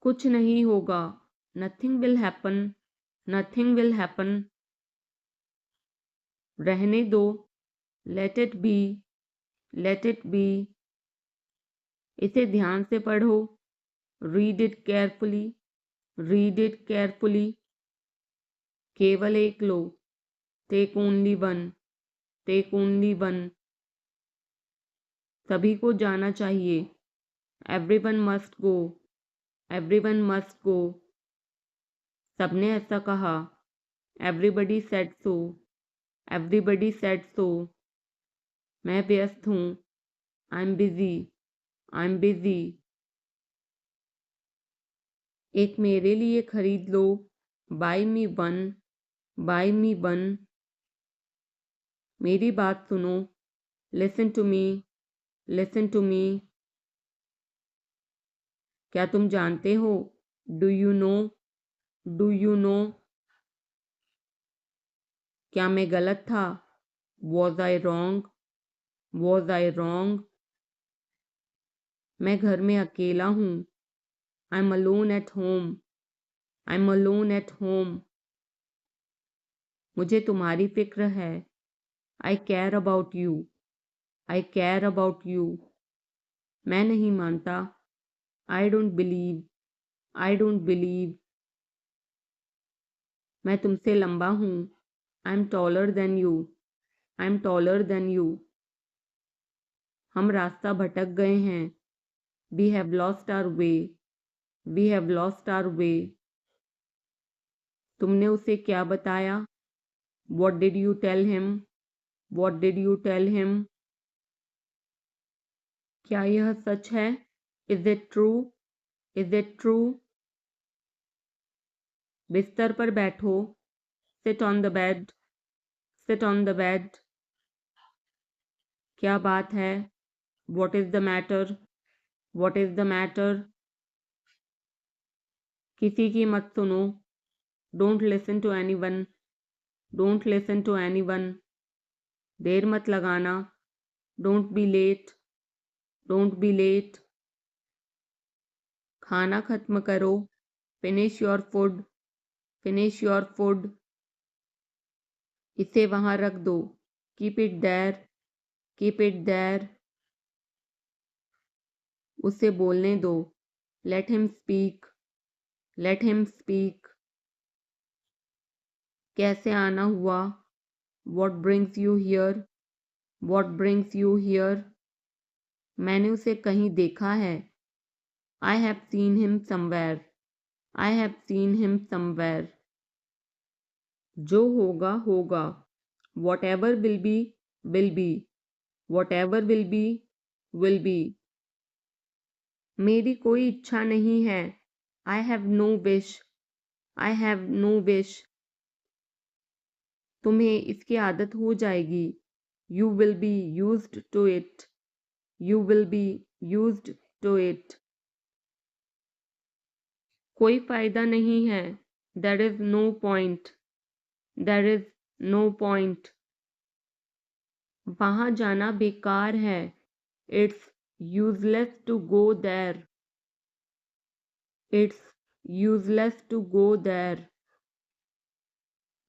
कुछ नहीं होगा, nothing will happen, nothing will happen. रहने दो, let it be, let it be. इसे ध्यान से पढ़ो, read it carefully, read it carefully. केवल एक लो, take only one, take only one. सभी को जाना चाहिए, everyone must go, everyone must go. सबने ऐसा कहा, everybody said so, everybody said so. मैं व्यस्त हूँ, I am busy, I am busy. एक मेरे लिए खरीद लो, bye me one, buy me one. मेरी बात सुनो, listen to me, listen to me. क्या तुम जानते हो, do you know, do you know. क्या मैं गलत था, was I wrong, was I wrong. मैं घर में अकेला हूँ, I am alone at home, I am alone at home. मुझे तुम्हारी फिक्र है, I care about you, I care about you. मैं नहीं मानता, I don't believe, I don't believe. मैं तुमसे लंबा हूँ, I am taller than you, I am taller than you. हम रास्ता भटक गए हैं, we have lost our way, we have lost our way. तुमने उसे क्या बताया, what did you tell him, what did you tell him. क्या यह सच है, is it true, is it true. बिस्तर पर बैठो, sit on the bed, sit on the bed. क्या बात है, what is the matter, what is the matter. किसी की मत सुनो, don't listen to anyone, don't listen to anyone. देर मत लगाना, don't be late, don't be late. खाना खत्म करो, finish your food, finish your food. इसे वहां रख दो, keep it there, keep it there. उसे बोलने दो, let him speak, let him speak. कैसे आना हुआ, what brings you here, what brings you here. मैंने उसे कहीं देखा है, I have seen him somewhere, I have seen him somewhere. जो होगा होगा, whatever will be, will be, whatever will be, will be. मेरी कोई इच्छा नहीं है, I have no wish, I have no wish. तुम्हें इसकी आदत हो जाएगी, you will be used to it, you will be used to it. कोई फायदा नहीं है, there is no point, there is no point. वहां जाना बेकार है, it's useless to go there, it's useless to go there.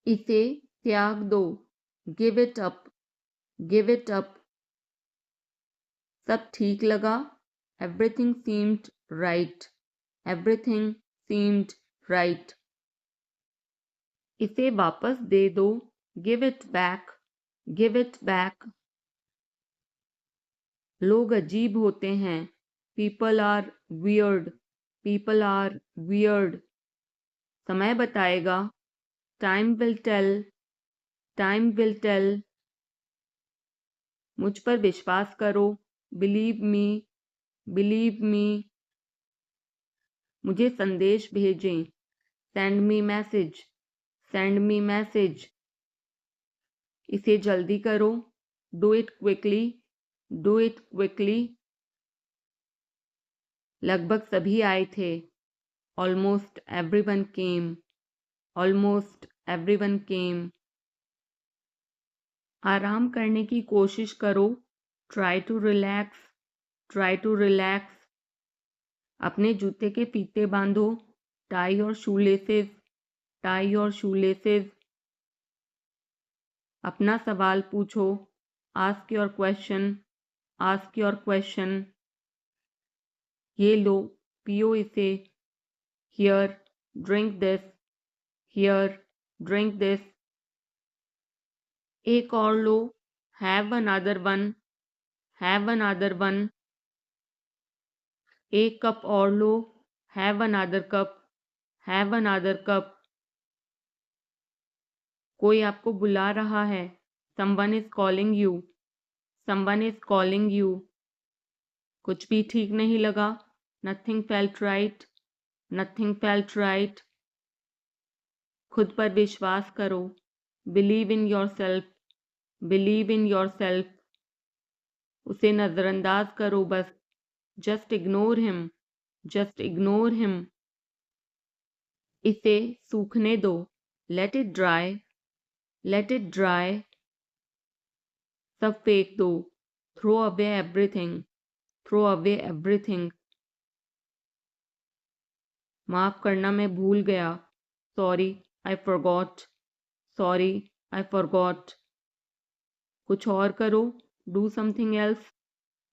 इसे त्याग दो, give it up, give it up. सब ठीक लगा, everything seemed right, everything seemed right. इसे वापस दे दो, give it back, give it back. लोग अजीब होते हैं, people are weird, people are weird. समय बताएगा, time will tell, time will tell. मुझ पर विश्वास करो, बिलीव मी, बिलीव मी। मुझे संदेश भेजें, send me message, send me message. इसे जल्दी करो, do it quickly, do it quickly. लगभग सभी आए थे, almost everyone came, almost everyone came. आराम करने की कोशिश करो, try to relax, try to relax. अपने जूते के फीते बांधो, टाई और शूलेसेस, टाई और शूलेसेस। अपना सवाल पूछो, ask your question, ask your question. ये लो, पियो इसे, here, drink this, here, drink this. एक और लो, have another one, have another one. एक कप और लो, have another cup, have another cup. कोई आपको बुला रहा है, someone is calling you, someone is calling you. कुछ भी ठीक नहीं लगा, nothing felt right, nothing felt right. खुद पर विश्वास करो, believe in your self, believe in yourself. उसे नजरअंदाज करो बस, just ignore him, just ignore him. इसे सूखने दो, let it dry, let it dry. सब फेंक दो, throw away everything, throw away everything. माफ करना, मैं भूल गया, sorry I forgot, sorry I forgot. कुछ और करो, do something else,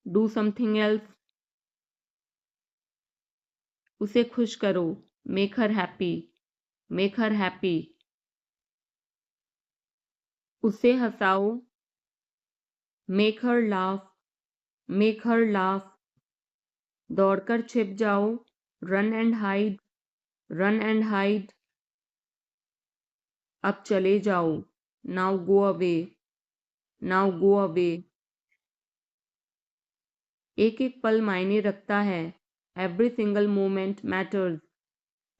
do something else. उसे खुश करो, make her happy, make her happy. उसे हंसाओ, make her laugh, make her laugh. दौड़कर छिप जाओ, run and hide, run and hide. अब चले जाओ, now go away, now go away. एक एक पल मायने रखता है, every single moment matters,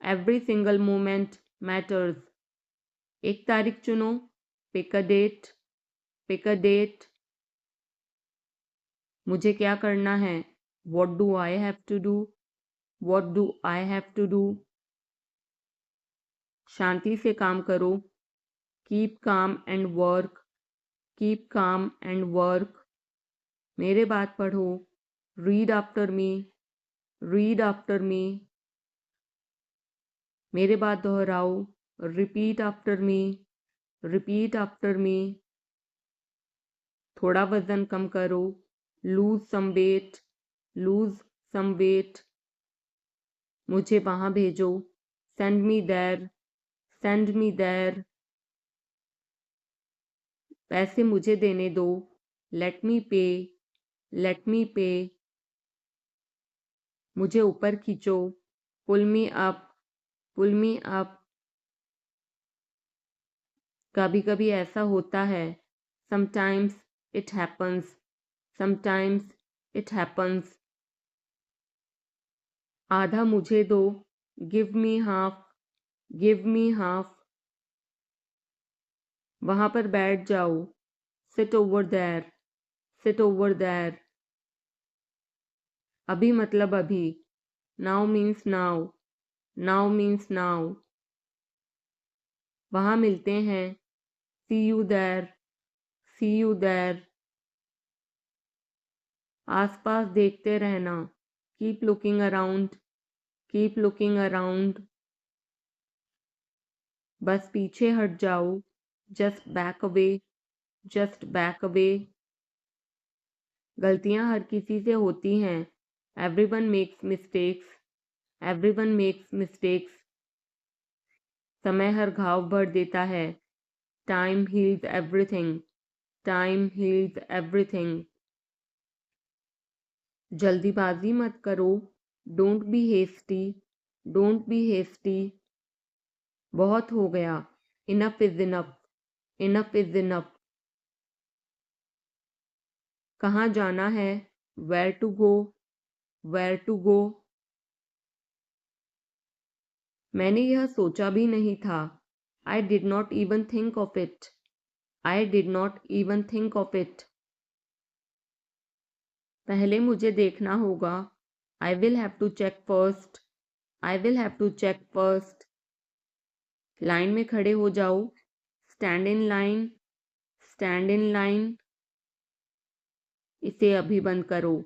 every single moment matters. एक तारीख चुनो, pick a date, pick a date. मुझे क्या करना है, what do I have to do, what do I have to do. शांति से काम करो, keep calm and work, keep calm and work. मेरे बात पढ़ो, read after me, read after me. मेरे बात दोहराओ, repeat after me, repeat after me. थोड़ा वजन कम करो, lose some weight, lose some weight. मुझे वहां भेजो, send me there, send me there. पैसे मुझे देने दो, लेट मी पे, लेट मी पे। मुझे ऊपर खींचो, पुल मी अप, पुल मी अप। कभी कभी ऐसा होता है, sometimes it happens, sometimes it happens. आधा मुझे दो, give me half, give me half. वहां पर बैठ जाओ, sit over there, sit over there. अभी मतलब अभी, now means now, now means now. वहां मिलते हैं, see you there, see you there. आसपास देखते रहना, keep looking around, keep looking around. बस पीछे हट जाओ, just back away, just back away. गलतियां हर किसी से होती हैं, everyone makes mistakes, everyone makes mistakes. समय हर घाव भर देता है, time heals everything, time heals everything. जल्दीबाजी मत करो, don't be hasty, don't be hasty. बहुत हो गया, enough is enough, enough is enough. कहाँ जाना है, where to go, where to go. मैंने यह सोचा भी नहीं था, I did not even think of it, I did not even think of it. पहले मुझे देखना होगा, I will have to check first, I will have to check first. Line में खड़े हो जाओ, stand in line, stand in line. इसे अभी बंद करो,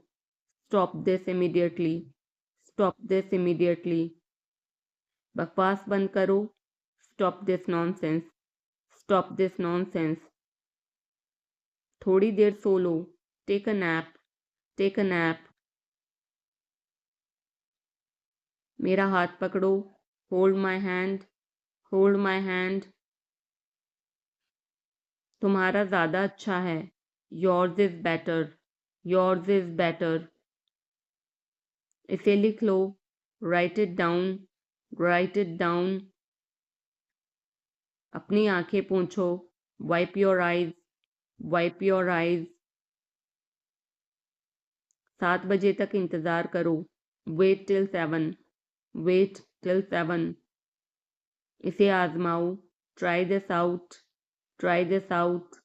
stop this immediately, stop this immediately. बकवास बंद करो। Stop this nonsense. Stop this nonsense. थोड़ी देर सो लो। Take a nap. Take a nap. मेरा हाथ पकड़ो। Hold my hand. Hold my hand. तुम्हारा ज़्यादा अच्छा है। Yours is better. Yours is better. इसे लिख लो। Write it down. Write it down. अपनी आंखें पोंछो। Wipe your eyes. Wipe your eyes. 7 बजे तक इंतज़ार करो। Wait till 7। Wait till 7। इसे आजमाओ। Try this out. Try this out.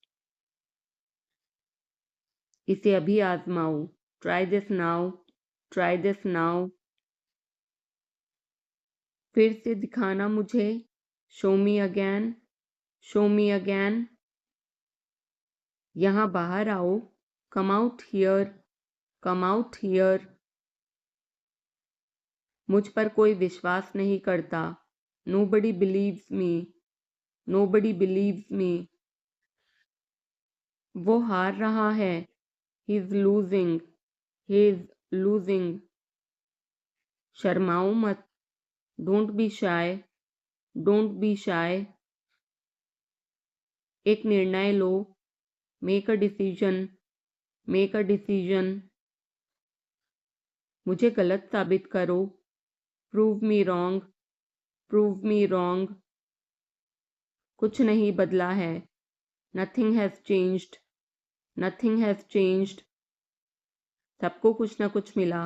इसे अभी आजमाओ। Try this now. Try this now. फिर से दिखाना मुझे। Show me again. Show me again. यहाँ बाहर आओ। Come out here. Come out here. मुझ पर कोई विश्वास नहीं करता। Nobody believes me. Nobody believes me. वो हार रहा है। He is losing. He is losing. शर्माओ मत। Don't be shy. Don't be shy. एक निर्णय लो। Make a decision. Make a decision. मुझे गलत साबित करो। Prove me wrong. Prove me wrong. कुछ नहीं बदला है। Nothing has changed. Nothing has changed. सबको कुछ ना कुछ मिला।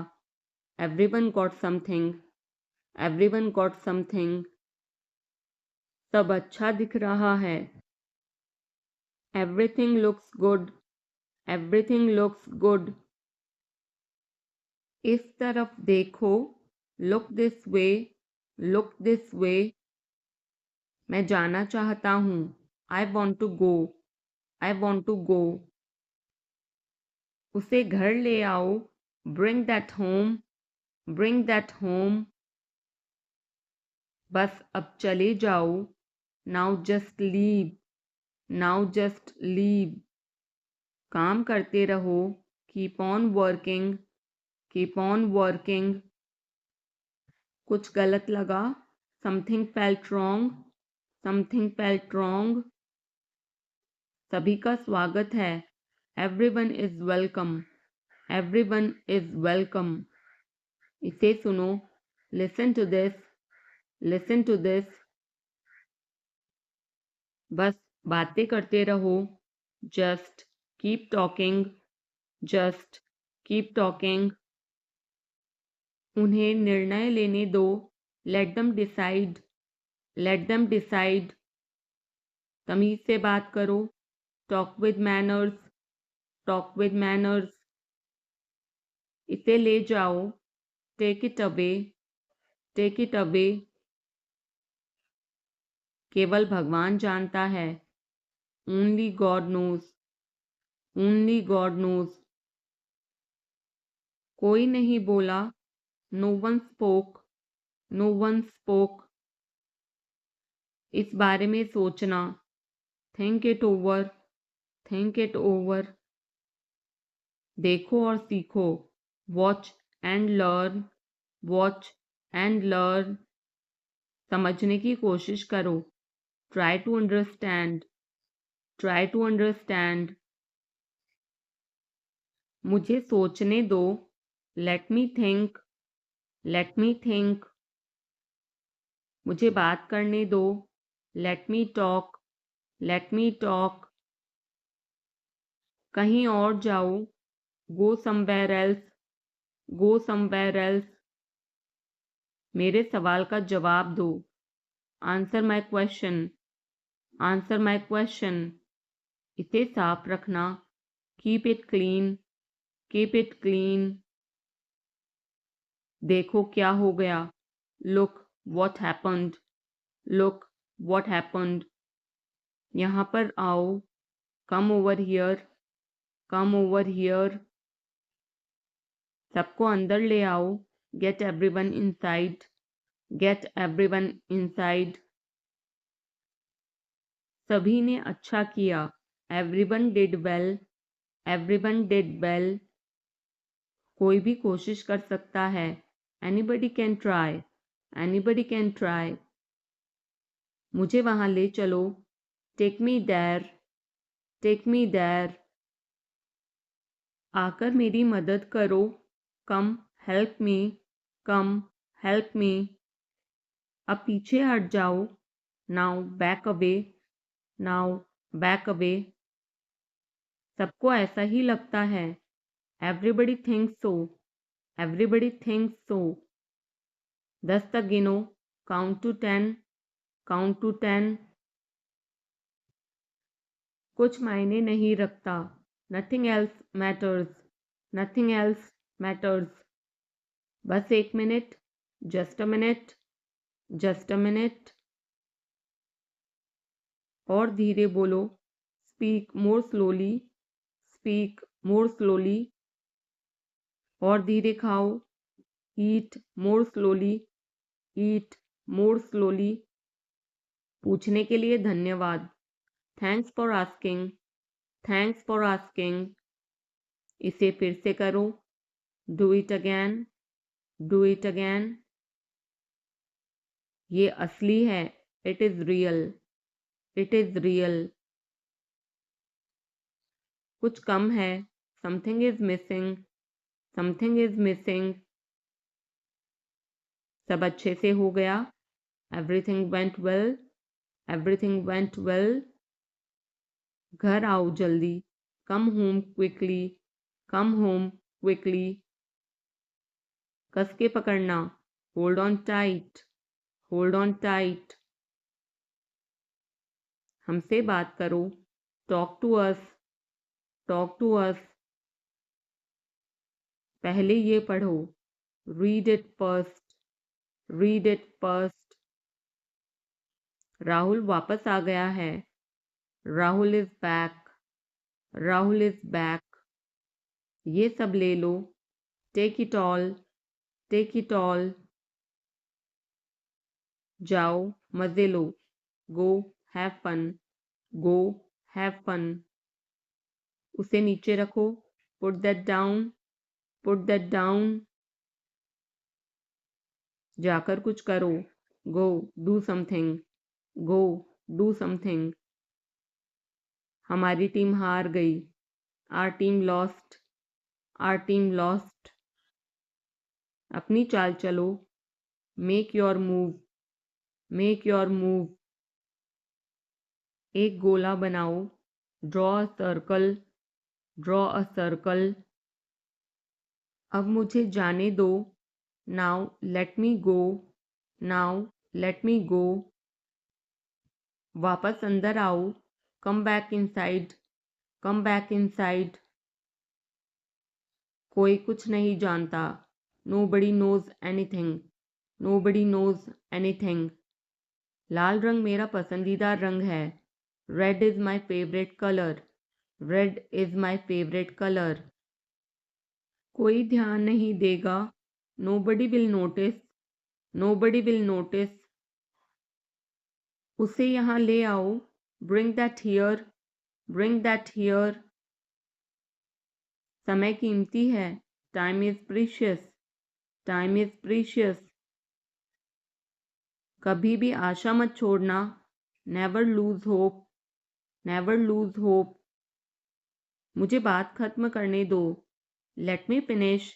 Everyone got something. Everyone got something. सब अच्छा दिख रहा है। Everything looks good. Everything looks good. इस तरफ देखो। Look this way. Look this way. मैं जाना चाहता हूँ। I want to go. I want to go. उसे घर ले आओ। Bring that home. Bring that home. बस अब चले जाओ। Now just leave. Now just leave. काम करते रहो। Keep on working. Keep on working. कुछ गलत लगा। Something felt wrong. Something felt wrong. सभी का स्वागत है। Everyone is welcome. Everyone is welcome. इसे सुनो। Listen to this. Listen to this. बस बातें करते रहो। Just keep talking. Just keep talking. उन्हें निर्णय लेने दो। Let them decide. Let them decide. तमीज से बात करो। Talk with manners. Talk with manners. इसे ले जाओ। Take it away. Take it away. केवल भगवान जानता है। Only God knows. Only God knows. कोई नहीं बोला। No one spoke. No one spoke. इस बारे में सोचना। Think it over. Think it over. देखो और सीखो। Watch and learn. Watch and learn. समझने की कोशिश करो। Try to understand. Try to understand. मुझे सोचने दो। Let me think. Let me think. मुझे बात करने दो। Let me talk. Let me talk. कहीं और जाओ। Go somewhere else. Go somewhere else. मेरे सवाल का जवाब दो। Answer my question. Answer my question. इसे साफ रखना। Keep it clean. Keep it clean. देखो क्या हो गया। Look what happened. Look what happened. यहाँ पर आओ। Come over here. Come over here. सबको अंदर ले आओ। Get everyone inside. Get everyone inside. सभी ने अच्छा किया. Everyone did well. Everyone did well. कोई भी कोशिश कर सकता है. Anybody can try. Anybody can try. मुझे वहां ले चलो. Take me there. Take me there. आकर मेरी मदद करो. Come help me. Come help me. अब पीछे हट जाओ. Now back away. Now back away. सबको ऐसा ही लगता है. Everybody thinks so. Everybody thinks so. 10 तक गिनो. Count to 10. Count to 10. कुछ मायने नहीं रखता. Nothing else matters. Nothing else matters. बस 1 minute. Just a minute. Just a minute. और धीरे बोलो. Speak more slowly. Speak more slowly. और धीरे खाओ. Eat more slowly. Eat more slowly. पूछने के लिए धन्यवाद. Thanks for asking. Thanks for asking. इसे फिर से करो. Do it again. Do it again. ये असली है. It is real. It is real. कुछ कम है. Something is missing. Something is missing. सब अच्छे से हो गया. Everything went well. Everything went well. घर आओ जल्दी. Come home quickly. Come home quickly. कस के पकड़ना. Hold on tight. Hold on tight. हमसे बात करो. Talk to us. Talk to us. पहले ये पढ़ो. Read it first. Read it first. Rahul वापस आ गया है. Rahul is back. Rahul is back. ये सब ले लो. Take it all. Take it all. जाओ मजे लो. Go have fun. Go have fun. उसे नीचे रखो. Put that down. Put that down. जाकर कुछ करो. Go do something. Go do something. हमारी टीम हार गई. Our team lost. Our team lost. अपनी चाल चलो. Make your move. Make your move. एक गोला बनाओ. Draw a circle. Draw a circle. अब मुझे जाने दो. Now let me go. Now let me go. वापस अंदर आओ. Come back inside. Come back inside. कोई कुछ नहीं जानता. Nobody knows anything. Nobody knows anything. लाल रंग मेरा पसंदीदा रंग है. Red is my favorite color. Red is my favorite color. कोई ध्यान नहीं देगा. Nobody will notice. Nobody will notice. उसे यहाँ ले आओ. Bring that here. Bring that here. समय कीमती है. Time is precious. Time is precious. कभी भी आशा मत छोड़ना. Never lose hope. Never lose hope. मुझे बात खत्म करने दो. Let me finish.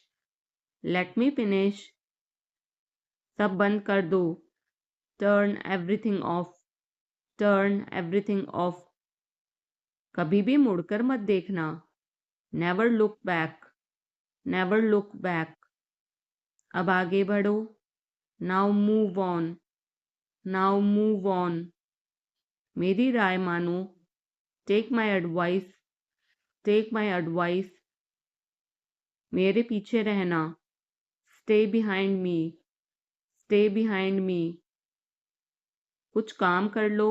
Let me finish. सब बंद कर दो. Turn everything off. Turn everything off. कभी भी मुड़कर मत देखना. Never look back. Never look back. अब आगे बढ़ो. Now move on. Now move on. मेरी राय मानो. Take my advice. Take my advice. मेरे पीछे रहना. Stay behind me. Stay behind me. कुछ काम कर लो.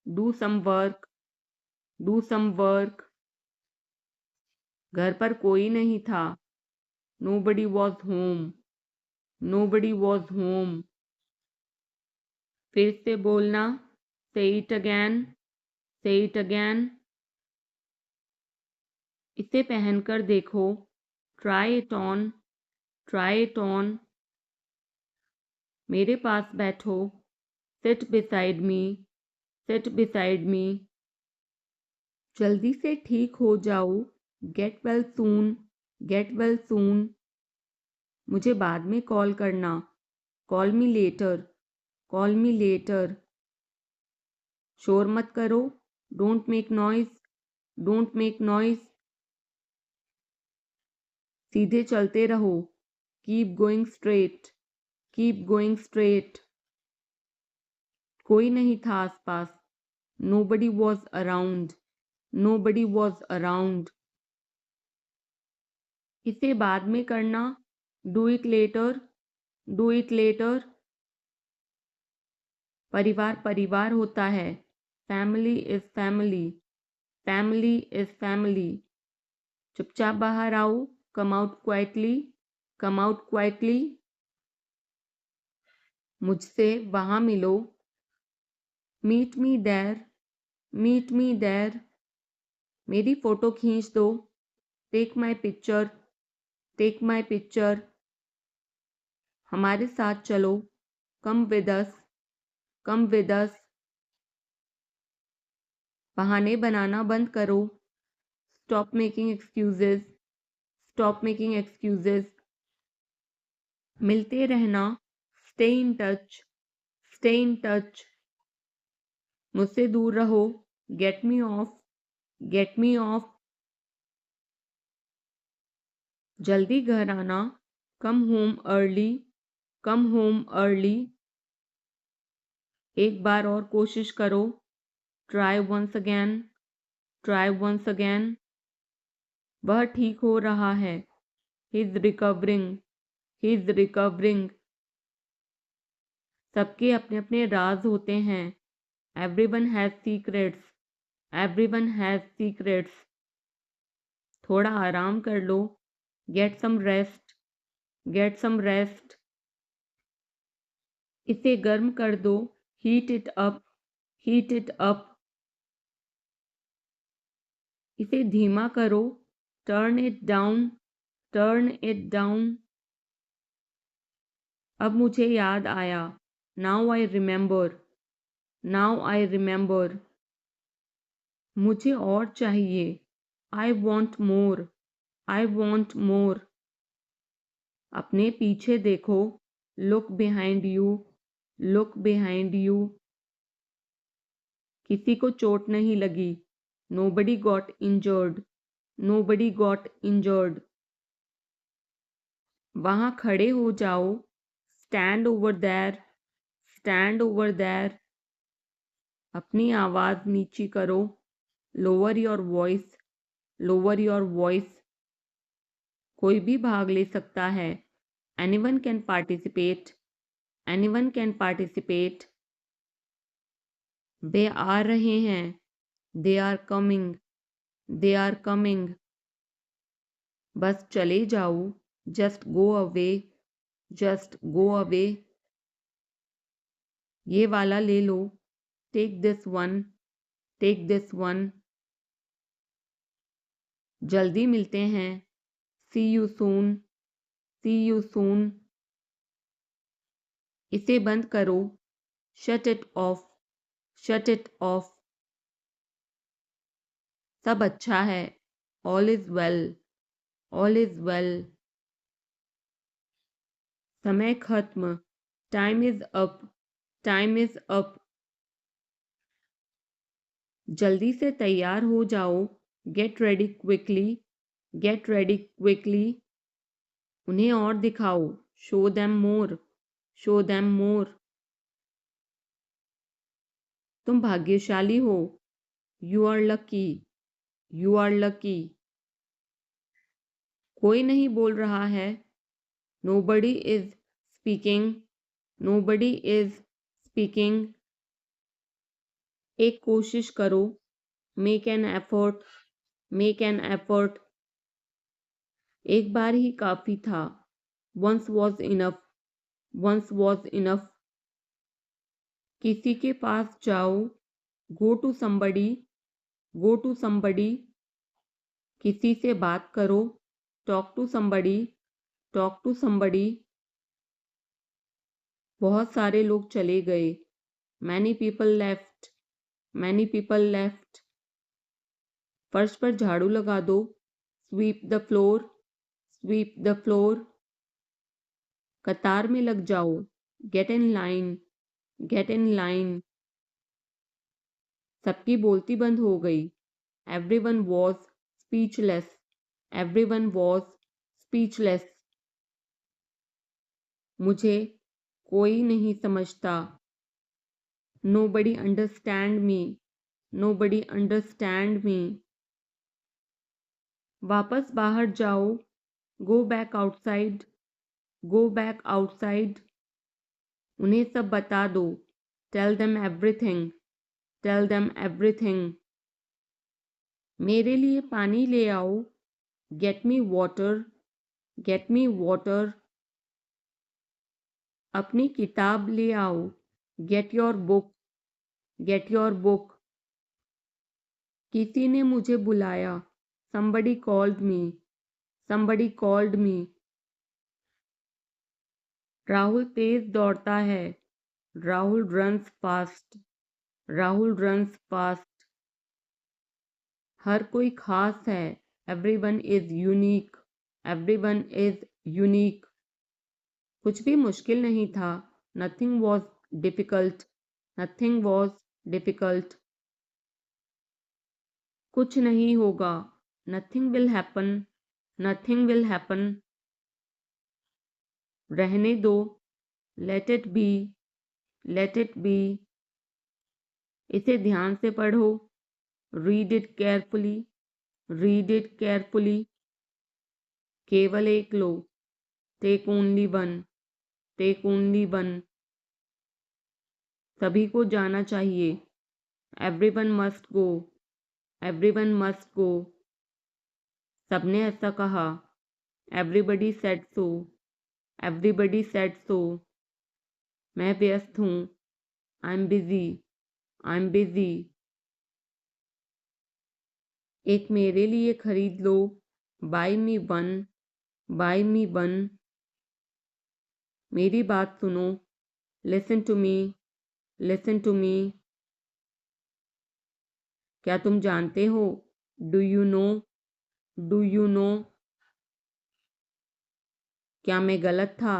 Do some work. Do some work. घर पर कोई नहीं था. Nobody was home. Nobody was home. फिर से बोलना. Say it again. Say it again. इसे पहनकर देखो. Try it on. Try it on. मेरे पास बैठो. Sit beside me. Sit beside me. जल्दी से ठीक हो जाओ. Get well soon. Get well soon. मुझे बाद में कॉल करना. Call me later. Call me later. शोर मत करो. Don't make noise. Don't make noise. सीधे चलते रहो. Keep going straight. Keep going straight. कोई नहीं था आसपास. Nobody was around. Nobody was around. इसे बाद में करना. Do it later. Do it later. परिवार परिवार होता है. Family is family. Family is family. चुपचाप बाहर आओ. Come out quietly. Come out quietly. मुझसे वहाँ मिलो. Meet me there. Meet me there. मेरी फोटो खींच दो. Take my picture. Take my picture. हमारे साथ चलो. Come with us. Come with us. बहाने बनाना बंद करो. Stop making excuses. Stop making excuses. मिलते रहना. Stay in touch. Stay in touch. मुझसे दूर रहो. Get me off. Get me off. जल्दी घर आना. Come home early. Come home early. एक बार और कोशिश करो. Try once again. Try once again. वह ठीक हो रहा है. He's recovering. He's recovering. सबके अपने अपने राज होते हैं. Everyone has secrets. Everyone has secrets. थोड़ा आराम कर लो. Get some rest. Get some rest. इसे गर्म कर दो. Heat it up. Heat it up. इसे धीमा करो. Turn it down. Turn it down. अब मुझे याद आया. Now I remember. Now I remember. मुझे और चाहिए. I want more. I want more. अपने पीछे देखो. Look behind you. Look behind you. किसी को चोट नहीं लगी. Nobody got injured. Nobody got injured. वहाँ खड़े हो जाओ. Stand over there. Stand over there. अपनी आवाज नीची करो. Lower your voice. Lower your voice. कोई भी भाग ले सकता है. Anyone can participate. Anyone can participate. वे आ रहे हैं. They are coming. They are coming. बस चले जाओ. Just go away. Just go away. ये वाला ले लो. Take this one. Take this one. जल्दी मिलते हैं. See you soon. See you soon. इसे बंद करो. Shut it off. Shut it off. सब अच्छा है. All is well. All is well. समय खत्म. Time is up. Time is up. जल्दी से तैयार हो जाओ. Get ready quickly. Get ready quickly. उन्हें और दिखाओ. Show them more. Show them more. तुम भाग्यशाली हो. You are lucky. You are lucky. कोई नहीं बोल रहा है. Nobody is speaking. Nobody is speaking. एक कोशिश करो. Make an effort. Make an effort. एक बार ही काफी था. Once was enough. once was enough. किसी के पास जाओ, go to somebody, go to somebody. किसी से बात करो, talk to somebody, talk to somebody. बहुत सारे लोग चले गए, many people left, many people left. फर्श पर झाड़ू लगा दो, sweep the floor, sweep the floor. कतार में लग जाओ, get in line, get in line. सबकी बोलती बंद हो गई, everyone was speechless, everyone was speechless. मुझे कोई नहीं समझता, nobody understand me, nobody understand me. वापस बाहर जाओ, go back outside, go back outside. उन्हें सब बता दो, tell them everything, tell them everything. मेरे लिए पानी ले आओ, get me water, get me water. अपनी किताब ले आओ, get your book, get your book. किसी ने मुझे बुलाया, somebody called me, somebody called me. Rahul तेज दौड़ता है, Rahul runs fast, Rahul runs fast. हर कोई खास है, everyone is unique, everyone is unique. कुछ भी मुश्किल नहीं था, nothing was difficult, nothing was difficult. कुछ नहीं होगा, nothing will happen, nothing will happen. रहने दो, let it be, let it be. इसे ध्यान से पढ़ो, read it carefully, read it carefully. केवल एक लो, take only one, take only one. सभी को जाना चाहिए, everyone must go, everyone must go. सबने ऐसा कहा, everybody said so, everybody said so. मैं व्यस्त हूँ, I'm busy, I'm busy. एक मेरे लिए खरीद लो, buy me one, buy me one. मेरी बात सुनो, listen to me, listen to me. क्या तुम जानते हो, do you know, do you know. क्या मैं गलत था,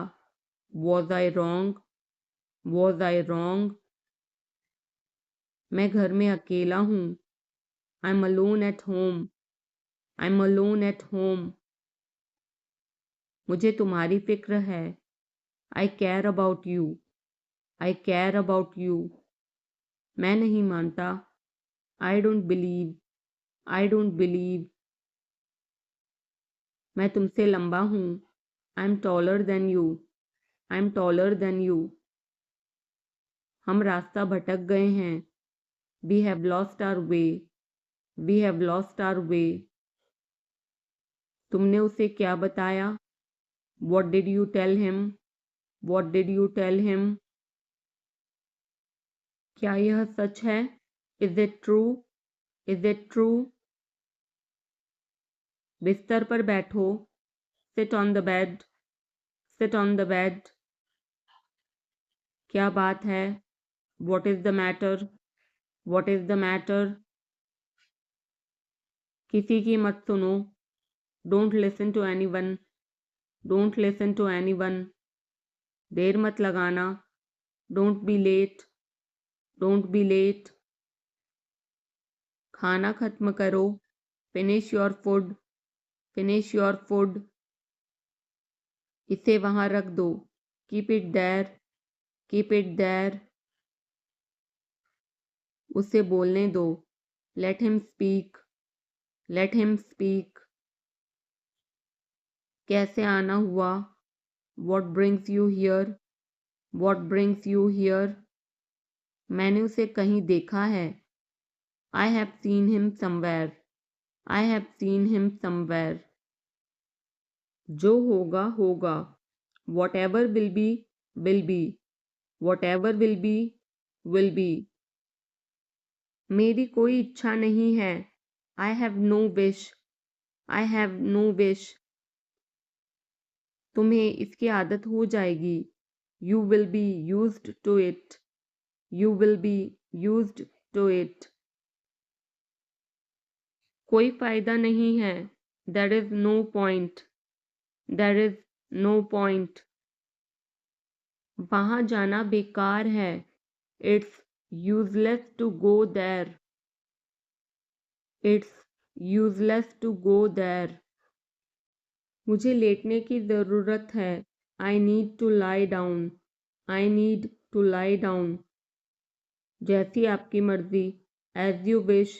was I wrong, was I wrong. मैं घर में अकेला हूँ, I'm alone at home, I'm alone at home. मुझे तुम्हारी फिक्र है, I care about you, I care about you. मैं नहीं मानता, I don't believe, I don't believe. मैं तुमसे लंबा हूँ, I'm taller than you, I'm taller than you. हम रास्ता भटक गए हैं, we have lost our way, we have lost our way. तुमने उसे क्या बताया, what did you tell him, what did you tell him. क्या यह सच है, is it true, is it true. बिस्तर पर बैठो, sit on the bed, sit on the bed. क्या बात है, what is the matter, what is the matter. किसी की मत सुनो, don't listen to anyone, don't listen to anyone. देर मत लगाना, don't be late, don't be late. खाना खत्म करो, finish your food, finish your food. इसे वहां रख दो, keep it there, keep it there. उसे बोलने दो, let him speak, let him speak. कैसे आना हुआ, what brings you here, what brings you here. मैंने उसे कहीं देखा है, I have seen him somewhere, I have seen him somewhere. जो होगा होगा, whatever will be will be. Whatever will be, will be. मेरी कोई इच्छा नहीं है. I have no wish. I have no wish. तुम्हें इसकी आदत हो जाएगी. You will be used to it. You will be used to it. कोई फायदा नहीं है. There is no point. There is no point. वहाँ जाना बेकार है. It's useless to go there. It's useless to go there. मुझे लेटने की ज़रूरत है. I need to lie down. I need to lie down. जैसी आपकी मर्जी. As you wish.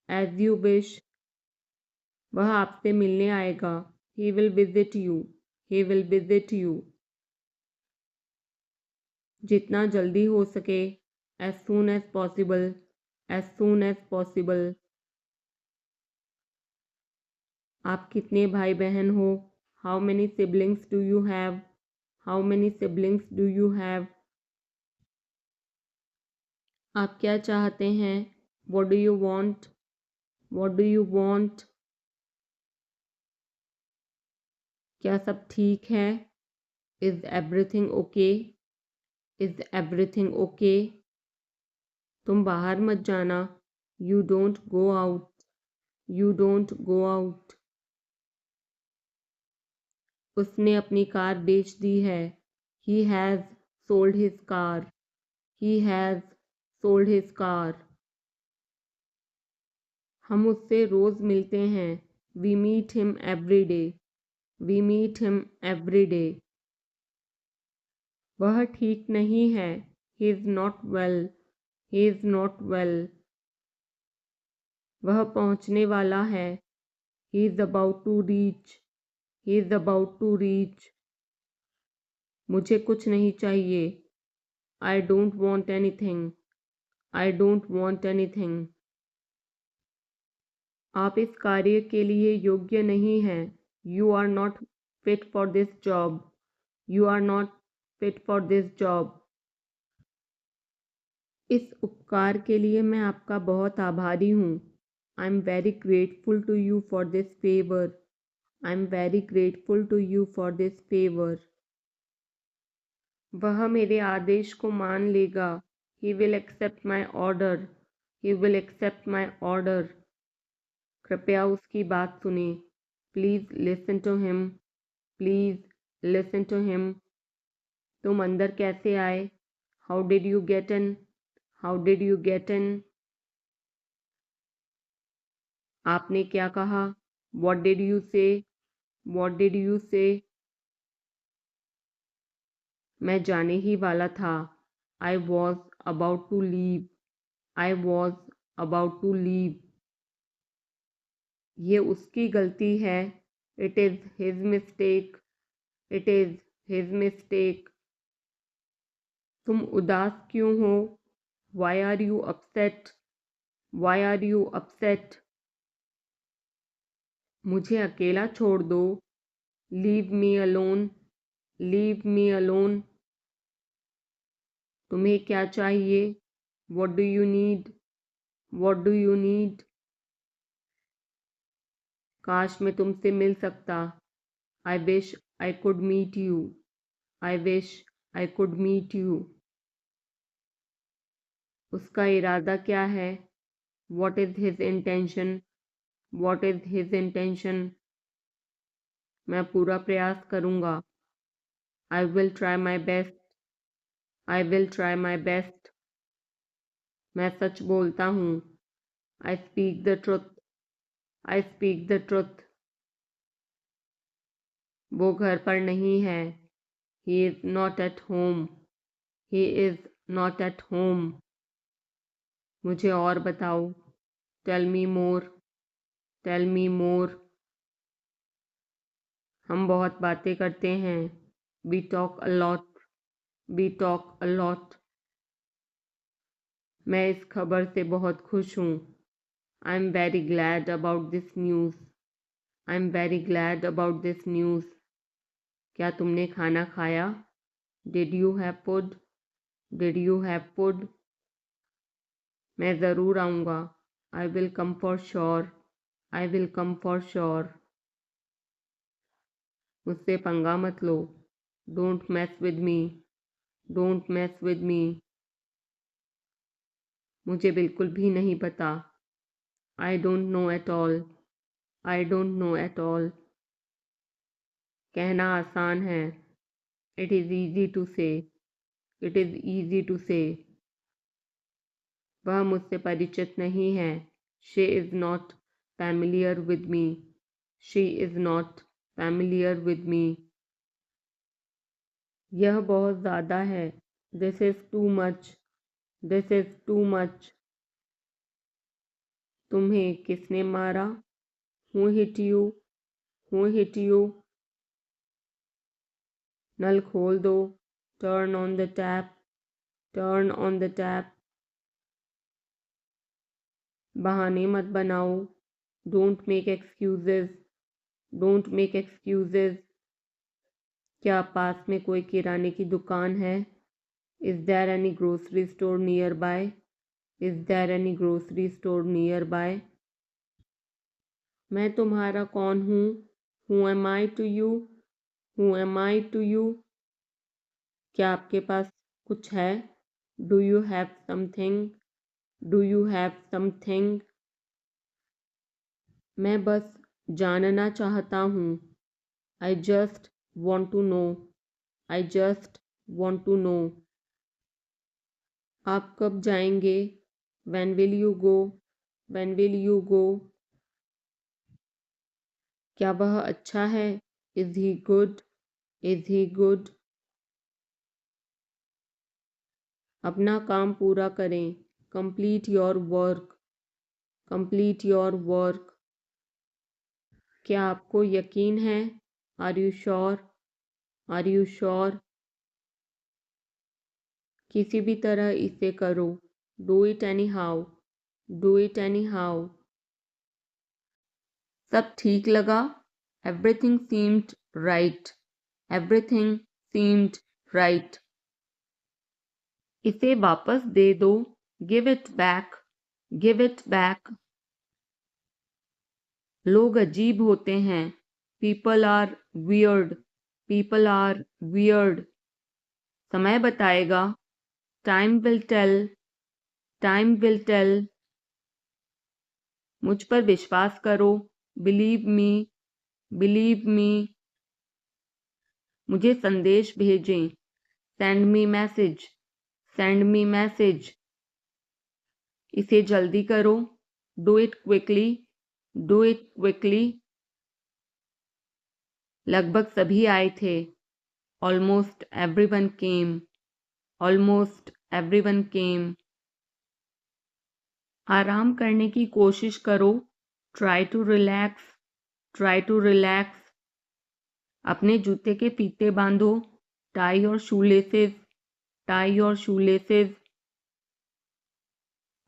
As you wish. वह आपसे मिलने आएगा. He will visit you. He will visit you. जितना जल्दी हो सके. As soon as possible. As soon as possible. आप कितने भाई बहन हो? How many siblings do you have? How many siblings do you have? आप क्या चाहते हैं? What do you want? What do you want? क्या सब ठीक है? Is everything okay? Is everything okay? तुम बाहर मत जाना. You don't go out. You don't go out. उसने अपनी कार बेच दी है. He has sold his car. He has sold his car. हम उससे रोज़ मिलते हैं. We meet him every day. We meet him every day. वह ठीक नहीं है. He is not well. He is not well. वह पहुंचने वाला है. He is about to reach. He is about to reach. मुझे कुछ नहीं चाहिए. I don't want anything. I don't want anything. आप इस कार्य के लिए योग्य नहीं हैं. You are not fit for this job. You are not fit for this job. इस उपकार के लिए मैं आपका बहुत आभारी हूँ. I'm very grateful to you for this favor. I'm very grateful to you for this favor. वह मेरे आदेश को मान लेगा. He will accept my order. He will accept my order. कृपया उसकी बात सुने. Please listen to him. Please listen to him. तुम अंदर कैसे आए? How did you get in? How did you get in? आपने क्या कहा? What did you say? What did you say? मैं जाने ही वाला था. I was about to leave. I was about to leave. ये उसकी गलती है. It is his mistake. It is his mistake. तुम उदास क्यों हो? Why are you upset? Why are you upset? मुझे अकेला छोड़ दो. Leave me alone. Leave me alone. तुम्हें क्या चाहिए? What do you need? What do you need? काश मैं तुमसे मिल सकता. I wish I could meet you. I wish I could meet you. उसका इरादा क्या है? What is his intention? What is his intention? मैं पूरा प्रयास करूँगा. I will try my best. I will try my best. मैं सच बोलता हूँ. I speak the truth. I speak the truth. वो घर पर नहीं है. He is not at home. He is not at home. मुझे और बताओ. Tell me more. Tell me more. हम बहुत बातें करते हैं. We talk a lot. We talk a lot. मैं इस खबर से बहुत खुश हूँ. I'm very glad about this news. I'm very glad about this news. क्या तुमने खाना खाया? Did you have food? Did you have food? मैं ज़रूर आऊँगा. I will come for sure. I will come for sure. मुझसे पंगा मत लो. Don't mess with me. Don't mess with me. मुझे बिल्कुल भी नहीं पता. I don't know at all. I don't know at all. कहना आसान है. It is easy to say. It is easy to say. वह मुझसे परिचित नहीं है. She is not familiar with me. She is not familiar with me. यह बहुत ज़्यादा है. This is too much. This is too much. तुम्हें किसने मारा? Who hit you? Who hit you? नल खोल दो. Turn on the tap. Turn on the tap. बहाने मत बनाओ. Don't make excuses. Don't make excuses. क्या पास में कोई किराने की दुकान है? Is there any grocery store nearby? Is there any grocery store nearby? मैं तुम्हारा कौन हूँ? Who am I to you? Who am I to you? क्या आपके पास कुछ है? Do you have something? Do you have something? मैं बस जानना चाहता हूँ. I just want to know. I just want to know. आप कब जाएंगे? When will you go? When will you go? क्या वह अच्छा है? Is he good? Is he good? अपना काम पूरा करें. Complete your work. Complete your work. क्या आपको यकीन है? Are you sure? Are you sure? किसी भी तरह इसे करो. Do it anyhow. Do it anyhow. सब ठीक लगा? Everything seemed right. Everything seemed right. इसे वापस दे दो. Give it back. Give it back. लोग अजीब होते हैं. People are weird. People are weird. समय बताएगा. Time will tell. Time will tell. मुझ पर विश्वास करो. Believe me. Believe me. मुझे संदेश भेजें. Send me message. Send me message. इसे जल्दी करो. Do it quickly. Do it quickly. लगभग सभी आए थे. Almost everyone came. Almost everyone came. आराम करने की कोशिश करो. Try to relax. Try to relax. अपने जूते के फीते बांधो. Tie your shoelaces. Tie your shoelaces.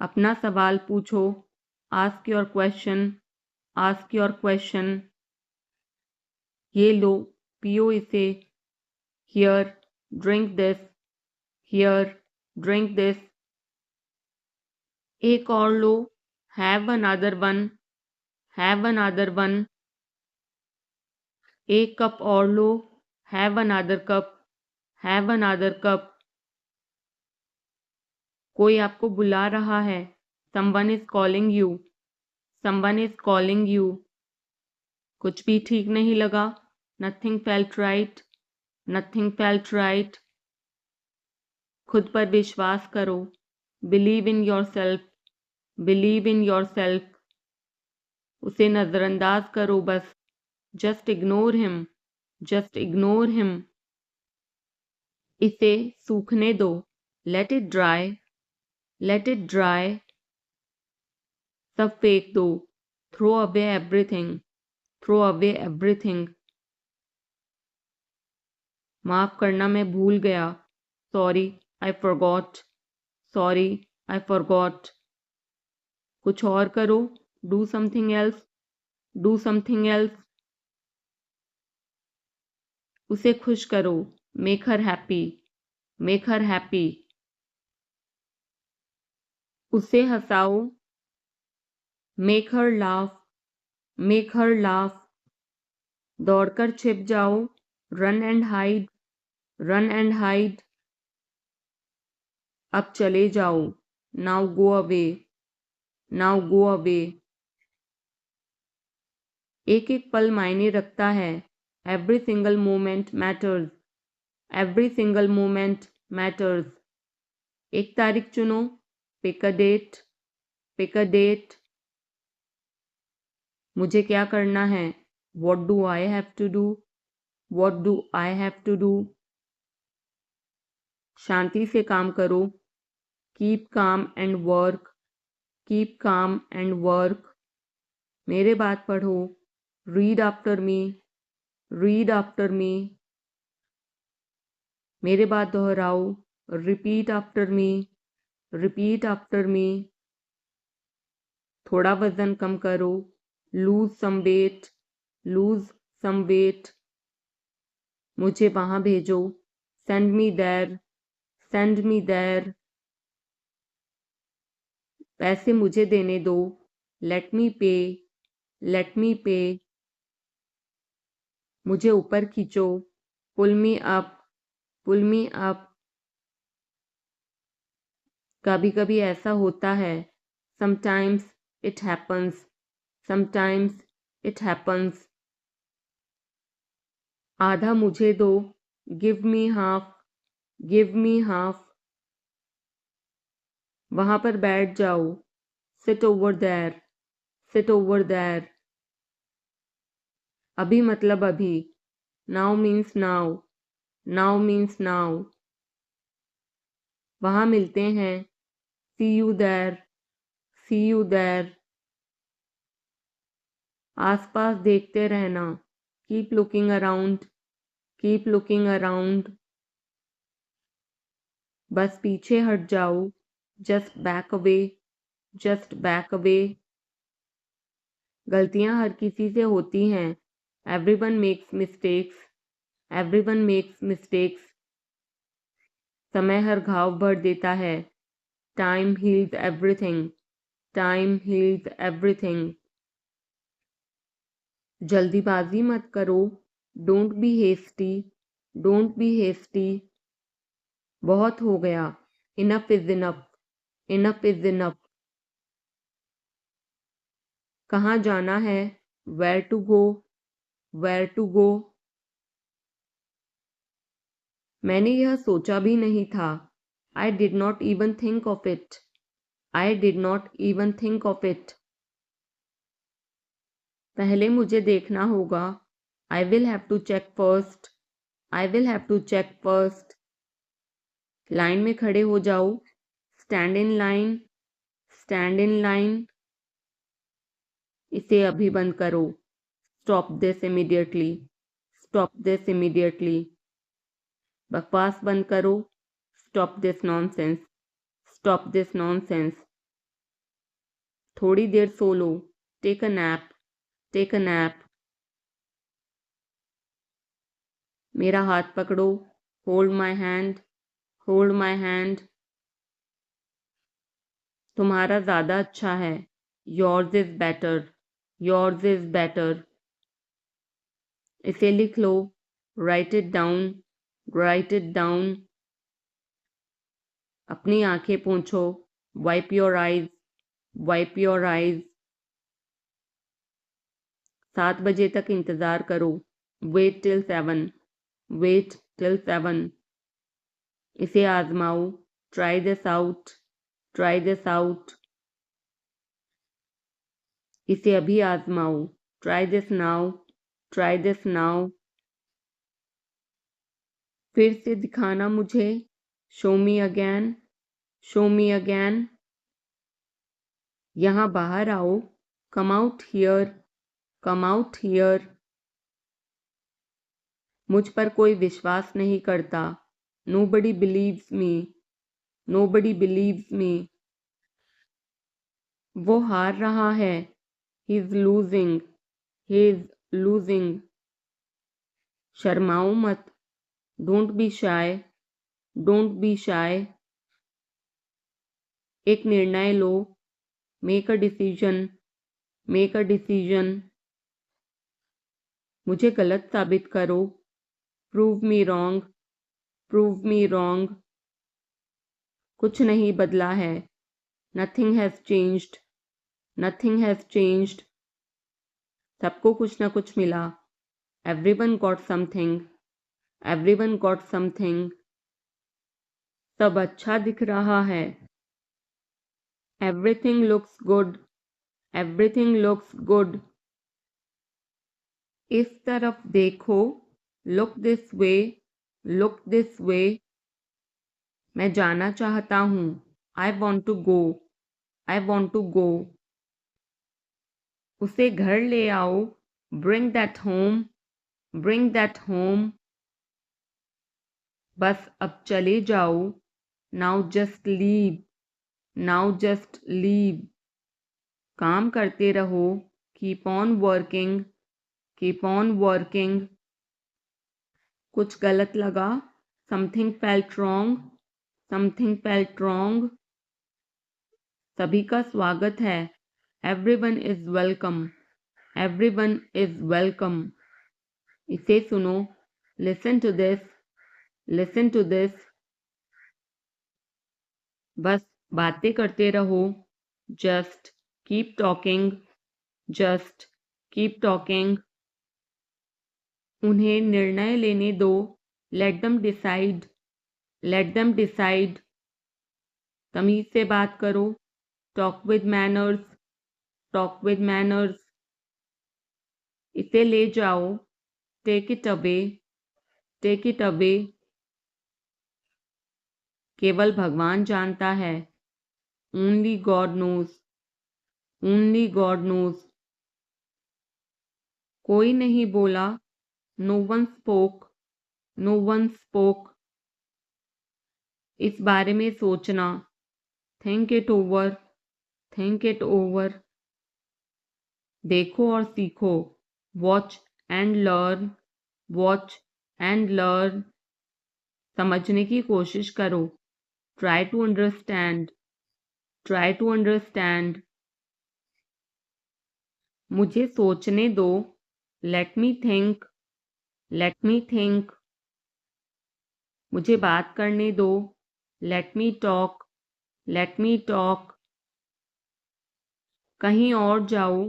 अपना सवाल पूछो. Ask your question. Ask your question. ये लो, पियो इसे. Here, drink this. Here, drink this. एक और लो. Have another one. Have another one. एक कप और लो. Have another cup. Have another cup. कोई आपको बुला रहा है. Someone is calling you. Someone is calling you. कुछ भी ठीक नहीं लगा. Nothing felt right. Nothing felt right. खुद पर विश्वास करो. Believe in yourself. Believe in yourself. उसे नज़रअंदाज करो बस. Just ignore him. Just ignore him. इसे सूखने दो. Let it dry. Let it dry. सब फेंक दो. Throw away everything. Throw away everything. माफ करना मैं भूल गया. Sorry, I forgot. Sorry, I forgot. कुछ और करो. Do something else. Do something else. उसे खुश करो. Make her happy. Make her happy, उसे हंसाओ, make her laugh, make her laugh, दौड़कर छिप जाओ, run and hide, run and hide, अब चले जाओ, now go away, now go away, एक एक पल मायने रखता है, every single moment matters, every single moment matters, एक तारीख चुनो, pick a date, pick a date, मुझे क्या करना है, what do I have to do, what do I have to do, शांति से काम करो, keep calm and work, keep calm and work, मेरे बात पढ़ो, read after me, read after me, मेरे बात दोहराओ, repeat after me, repeat after me, थोड़ा वजन कम करो, lose some weight, lose some weight, मुझे वहां भेजो, send me there, send me there, पैसे मुझे देने दो, लेट मी पे, लेट मी पे, मुझे ऊपर खींचो, पुल मी अप, पुल मी अप, कभी कभी ऐसा होता है, sometimes it happens, sometimes it happens, आधा मुझे दो, give me half, give me half, वहां पर बैठ जाओ, sit over there, sit over there, अभी मतलब अभी, now means now, now means now, वहां मिलते हैं, see you there, see you there, आसपास देखते रहना, keep looking around, keep looking around, बस पीछे हट जाओ, just back away, just back away, गलतियां हर किसी से होती हैं, everyone makes mistakes, everyone makes mistakes, समय हर घाव भर देता है, time heals everything, time heals everything, जल्दीबाजी मत करो, don't be hasty, don't be hasty, बहुत हो गया, enough is enough, enough is enough, कहाँ जाना है, where to go, where to go, मैंने यह सोचा भी नहीं था, I did not even think of it, I did not even think of it, पहले मुझे देखना होगा, I will have to check first, I will have to check first, line में खड़े हो जाओ, stand in line, stand in line, इसे अभी बंद करो, stop this immediately, stop this immediately, बकवास बंद करो, stop this nonsense, stop this nonsense, थोड़ी देर सो लो, take a nap, take a nap, मेरा हाथ पकड़ो, hold my hand, hold my hand, तुम्हारा ज़्यादा अच्छा है, yours is better, yours is better, इसे लिख लो, write it down, write it down, अपनी आंखें पोंछो, wipe your eyes, wipe your eyes, 7 बजे तक इंतज़ार करो, वेट टिल 7, वेट टिल 7, इसे आजमाओ, try this out, try this out, इसे अभी आजमाओ, try this now, try this now, फिर से दिखाना मुझे, show me again, show me again, यहाँ बाहर आओ, come out here, come out here, मुझ पर कोई विश्वास नहीं करता, nobody believes me, nobody believes me, वो हार रहा है, he is losing, he is losing, शर्माओ मत, don't be shy, don't be shy, एक निर्णय लो, make a decision, make a decision, मुझे गलत साबित करो, prove me wrong, prove me wrong, कुछ नहीं बदला है, nothing has changed, nothing has changed, सबको कुछ ना कुछ मिला, everyone got something, everyone got something, सब अच्छा दिख रहा है, everything looks good, everything looks good, इस तरफ देखो, look this way, look this way, मैं जाना चाहता हूँ, I want to go, I want to गो, उसे घर ले आओ, bring that home, bring that home, बस अब चले जाओ, now just leave, now just leave, काम करते रहो, keep on working, keep on working, कुछ गलत लगा, something felt wrong, something felt wrong, सभी का स्वागत है, everyone is welcome, everyone is welcome, इसे सुनो, listen to this, listen to this, बस बातें करते रहो, just keep talking, just keep talking, उन्हें निर्णय लेने दो, let them decide, let them decide, तमीज से बात करो, talk with manners, talk with manners, इसे ले जाओ, take it away, take it away, केवल भगवान जानता है, only God knows, only God knows, कोई नहीं बोला, no one spoke, no one spoke, इस बारे में सोचना, think it over, think it over, देखो और सीखो, watch and learn, watch and learn, समझने की कोशिश करो, try to understand, try to understand, मुझे सोचने दो, let me think, let me think, मुझे बात करने दो, let me talk, let me talk, कहीं और जाओ,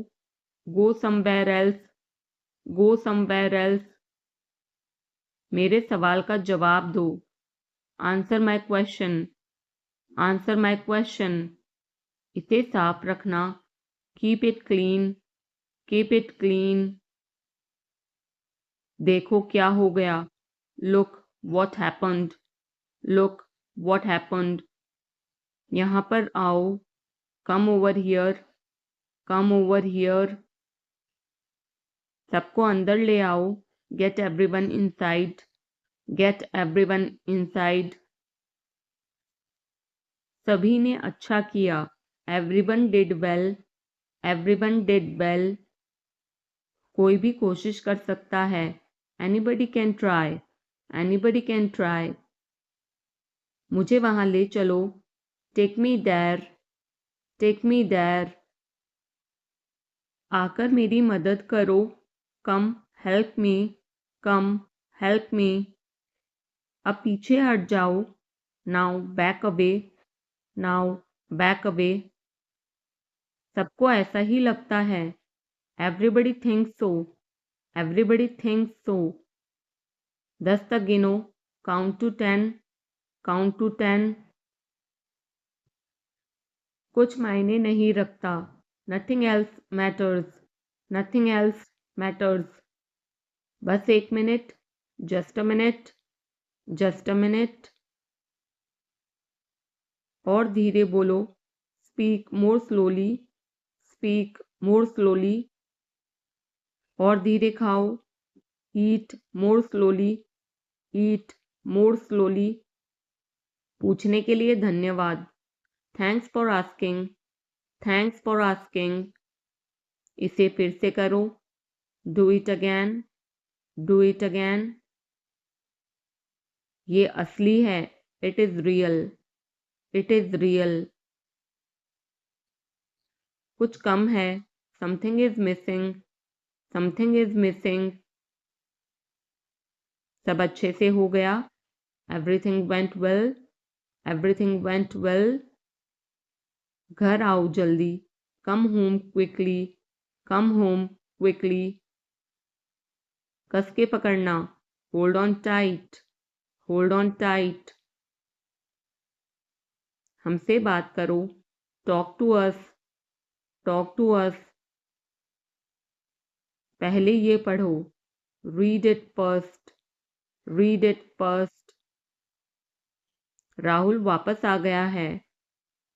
go somewhere else, go somewhere else, मेरे सवाल का जवाब दो, answer my question, answer my question, इसे साफ रखना, keep it clean, keep it clean, देखो क्या हो गया, look what happened, look what happened, यहाँ पर आओ, come over here, come over here, सबको अंदर ले आओ, get everyone inside, get everyone inside, सभी ने अच्छा किया, everyone did well, everyone did well, कोई भी कोशिश कर सकता है, anybody can try, anybody can try, मुझे वहां ले चलो, take me there, take me there, आकर मेरी मदद करो, कम हेल्प मी, कम हेल्प मी, अब पीछे हट जाओ, now back away, now back away, सबको ऐसा ही लगता है, एवरीबडी थिंक्स सो, एवरीबडी थिंक्स सो, 10 तक गिनो, काउंट टू 10, काउंट टू 10, कुछ मायने नहीं रखता, nothing else matters, nothing else matters, बस एक minute, just a minute, just a minute, और धीरे बोलो, speak more slowly, speak more slowly, और धीरे खाओ, ईट मोर स्लोली, ईट मोर स्लोली, पूछने के लिए धन्यवाद, thanks for asking, thanks for asking, इसे फिर से करो, do it again, do it again, ये असली है, It is real. It is real. कुछ कम है. Something is missing. Something is missing. सब अच्छे से हो गया. Everything went well. Everything went well. घर आओ जल्दी. Come home quickly. Come home quickly. कस के पकड़ना. Hold on tight. Hold on tight. हमसे बात करो. Talk to us. Talk to us. पहले ये पढ़ो. Read it first. Read it first. Rahul वापस आ गया है.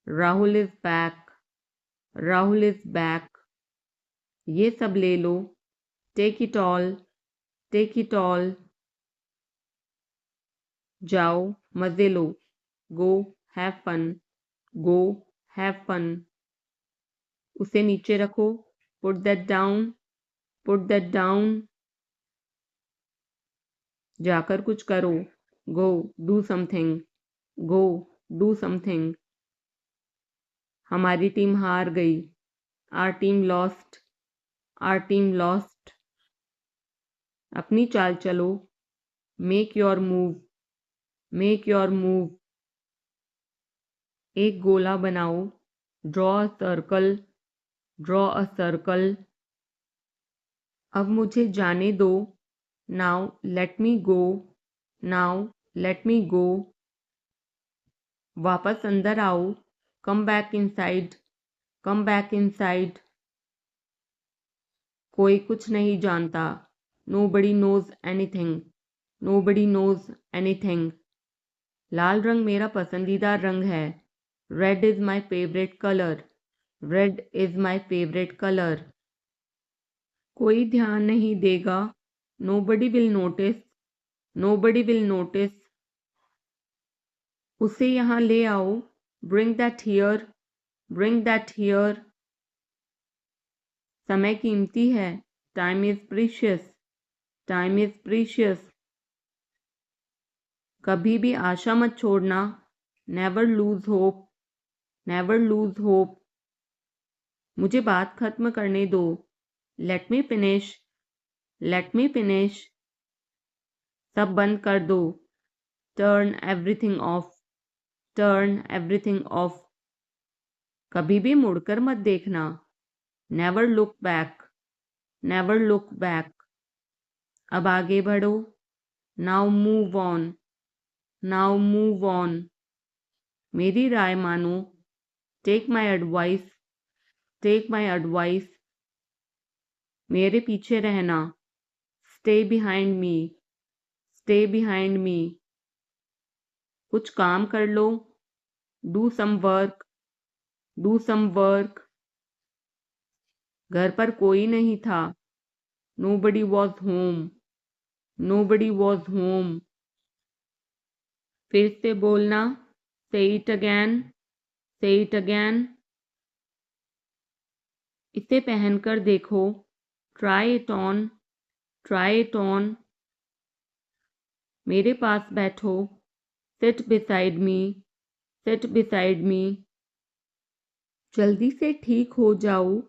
Rahul is back. Rahul is back. ये सब ले लो. Take it all. Take it all. जाओ मजे लो. Go have fun. Go have fun. उसे नीचे रखो. Put that down. Put that down. जाकर कुछ करो. Go do something. Go do something. हमारी टीम हार गई. Our team lost. Our team lost. अपनी चाल चलो. Make your move. Make your move. एक गोला बनाओ. Draw a circle. Draw a circle. अब मुझे जाने दो. Now let me go. Now let me go. वापस अंदर आओ. Come back inside. Come back inside. कोई कुछ नहीं जानता. Nobody knows anything. Nobody knows anything. लाल रंग मेरा पसंदीदा रंग है. Red is my favorite color. Red is my favorite color. कोई ध्यान नहीं देगा. Nobody will notice. Nobody will notice. उसे यहाँ ले आओ. Bring that here. Bring that here. समय कीमती है. Time is precious. Time is precious. कभी भी आशा मत छोड़ना. Never lose hope. Never lose hope. मुझे बात खत्म करने दो. Let me finish. Let me finish. सब बंद कर दो. Turn everything off. Turn everything off. कभी भी मुड़कर मत देखना. Never look back. Never look back. अब आगे बढ़ो. Now move on. Now move on. मेरी राय मानो. Take my advice. Take my advice. मेरे पीछे रहना. Stay behind me. Stay behind me. कुछ काम कर लो. Do some work. Do some work. घर पर कोई नहीं था. Nobody was home. Nobody was home. फिर से बोलना. Say it again. Say it again. इसे पहनकर देखो. Try it on. Try it on. मेरे पास बैठो. Sit beside me. Sit beside me. जल्दी से ठीक हो जाओ.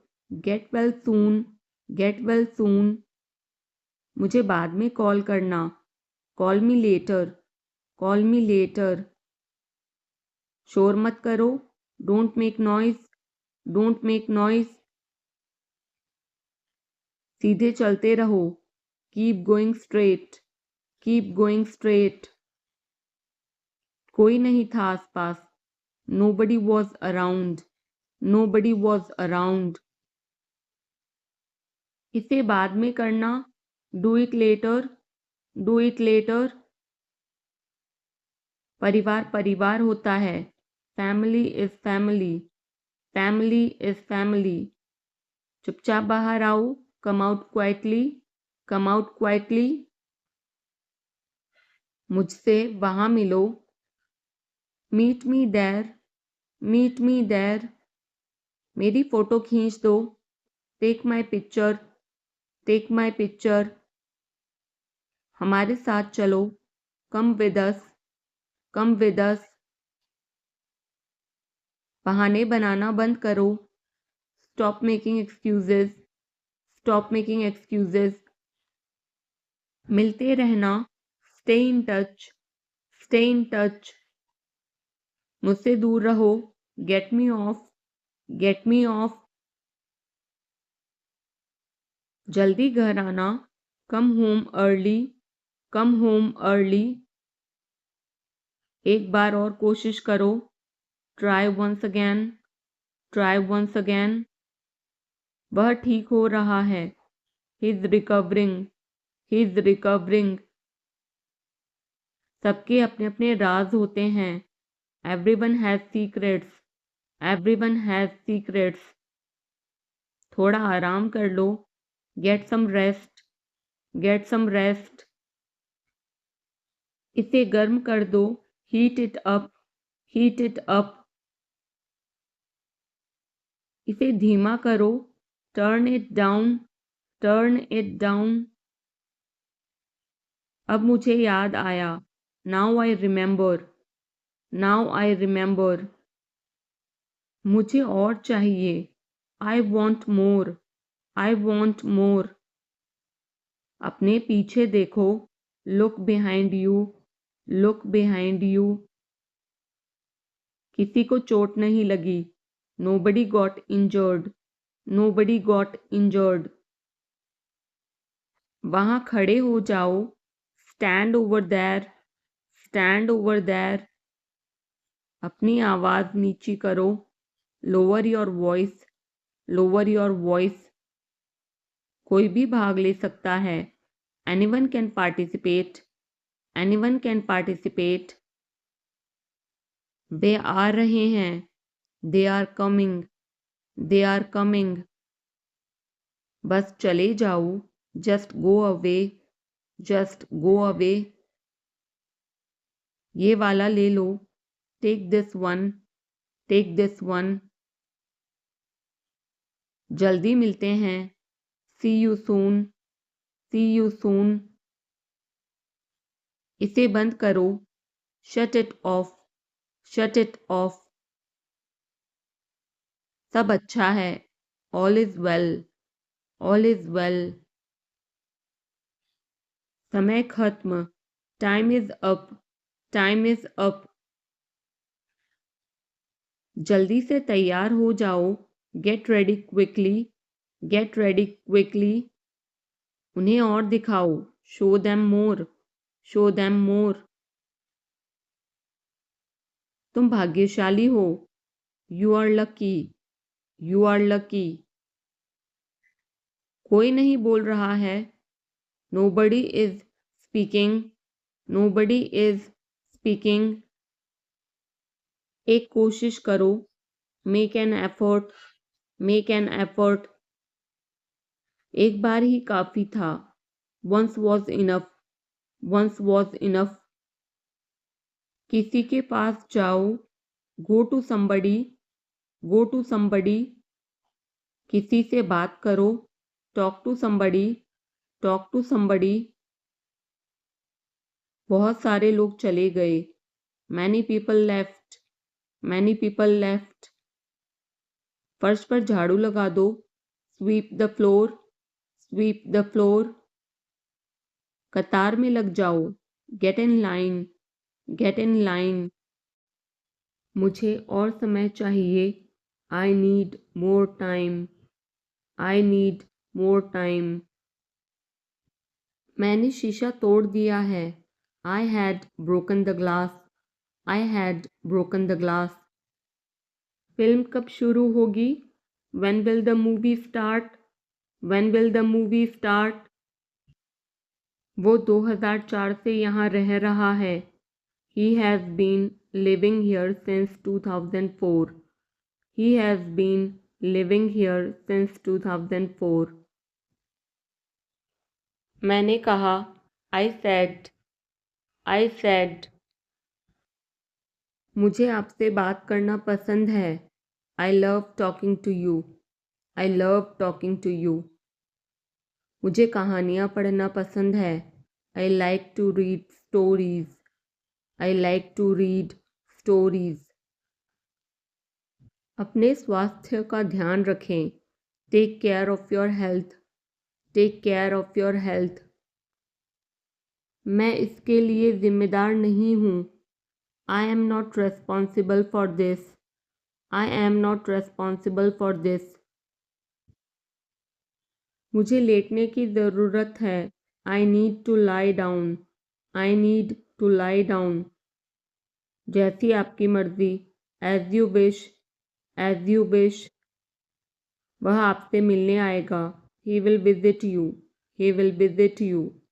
Get well soon. Get well soon. मुझे बाद में कॉल करना. Call me later. Call me later. शोर मत करो. Don't make noise. Don't make noise. सीधे चलते रहो. Keep going straight. Keep going straight. कोई नहीं था आसपास. Nobody was around. Nobody was around. इसे बाद में करना. Do it later. Do it later. परिवार परिवार होता है. Family is family. Family is family. चुपचाप बाहर आओ. Come out quietly. Come out quietly. मुझसे वहां मिलो. Meet me there. Meet me there. मेरी फोटो खींच दो. Take my picture. Take my picture. हमारे साथ चलो. Come with us. Come with us. बहाने बनाना बंद करो। Stop making excuses, stop making excuses. मिलते रहना, stay in touch, stay in touch. मुझसे दूर रहो, get me off, get me off. जल्दी घर आना, come home early, come home early. एक बार और कोशिश करो, try once again, try once again. वह ठीक हो रहा है, he is recovering, he is recovering. सबके अपने अपने राज होते हैं, everyone has secrets, everyone has secrets. थोड़ा आराम कर लो, get some rest, get some rest. इसे गर्म कर दो, heat it up, heat it up. इसे धीमा करो, turn it down, turn it down. अब मुझे याद आया, now I remember, now I remember. मुझे और चाहिए, I want more, I want more. अपने पीछे देखो, look behind you, look behind you. किसी को चोट नहीं लगी, nobody got injured, nobody got injured. वहां खड़े हो जाओ, stand over there, stand over there. अपनी आवाज नीची करो, lower your voice, lower your voice. कोई भी भाग ले सकता है, anyone can participate, anyone can participate. वे आ रहे हैं, they are coming, they are coming. बस चले जाओ, just go away, just go away. ये वाला ले लो, take this one, take this one. जल्दी मिलते हैं, see you soon, C you soon. इसे बंद करो, shut it off, shut it off. सब अच्छा है, all is well, all is well. समय खत्म, time is up, time is up. जल्दी से तैयार हो जाओ, get ready quickly, get ready quickly. उन्हें और दिखाओ, show them more, show them more. तुम भाग्यशाली हो, you are lucky, you are lucky. कोई नहीं बोल रहा है, nobody is speaking, nobody is speaking. एक कोशिश करो, make an effort, make an effort. एक बार ही काफी था, once was enough, once was enough. किसी के पास जाओ, go to somebody, go to somebody. किसी से बात करो, talk to somebody, talk to somebody. बहुत सारे लोग चले गए, many people left, many people left. फर्श पर झाड़ू लगा दो, sweep the floor, sweep the floor. कतार में लग जाओ, get in line, get in line. मुझे और समय चाहिए, I need more time, I need more time. मैंने शीशा तोड़ दिया है, I had broken the glass, I had broken the glass. Film कब शुरू होगी, when will the movie start, when will the movie start. वो 2004 से यहाँ रह रहा है, he has been living here since 2004, he has been living here since 2004। मैंने कहा, आई सेड, आई सेड। मुझे आपसे बात करना पसंद है, I love talking to you, I love talking to you. मुझे कहानियाँ पढ़ना पसंद है, I like to read stories, I like to read stories. अपने स्वास्थ्य का ध्यान रखें. Take care of your health. Take care of your health. मैं इसके लिए जिम्मेदार नहीं हूँ. I am not responsible for this. I am not responsible for this. मुझे लेटने की ज़रूरत है. I need to lie down. I need to lie down. जैसी आपकी मर्ज़ी. As you wish. As you wish. वह आपसे मिलने आएगा. He will visit you. He will visit you.